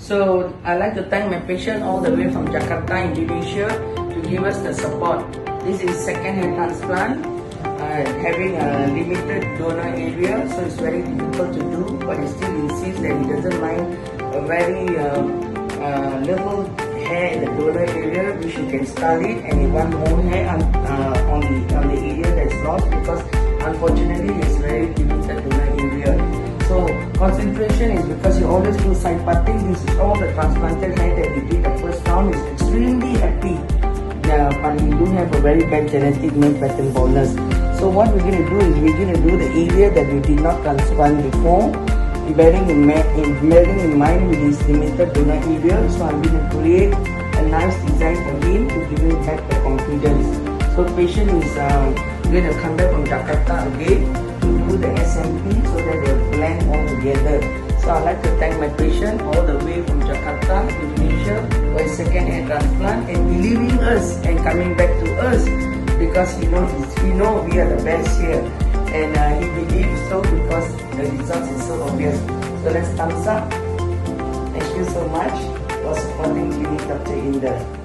So I'd like to thank my patient all the way from Jakarta, Indonesia, to give us the support. This is second hand transplant, having a limited donor area, so it's very difficult to do, but he still insists that he doesn't mind a very little hair in the donor area, which you can style it, and he want more hair on the area that's lost, because unfortunately it's very limited donor area. So concentration is because you always do side parting. This is all the transplanted hair that we did the first round is extremely happy. Yeah, but we do have a very bad genetic male pattern baldness. So what we're going to do is we're going to do the area that we did not transplant before, bearing in mind with his limited donor area. So I'm going to create a nice design for him to give him back the confidence. So patient is going to come back from Jakarta again to do the SMP so that they'll blend all together. So I'd like to thank my patient all the way from Jakarta, Indonesia, for his second hand transplant and believing us and coming back to us, because he know we are the best here, and he believes so because the results is so obvious. So let's thumbs up. Thank you so much for supporting Clinic Dr. Inder.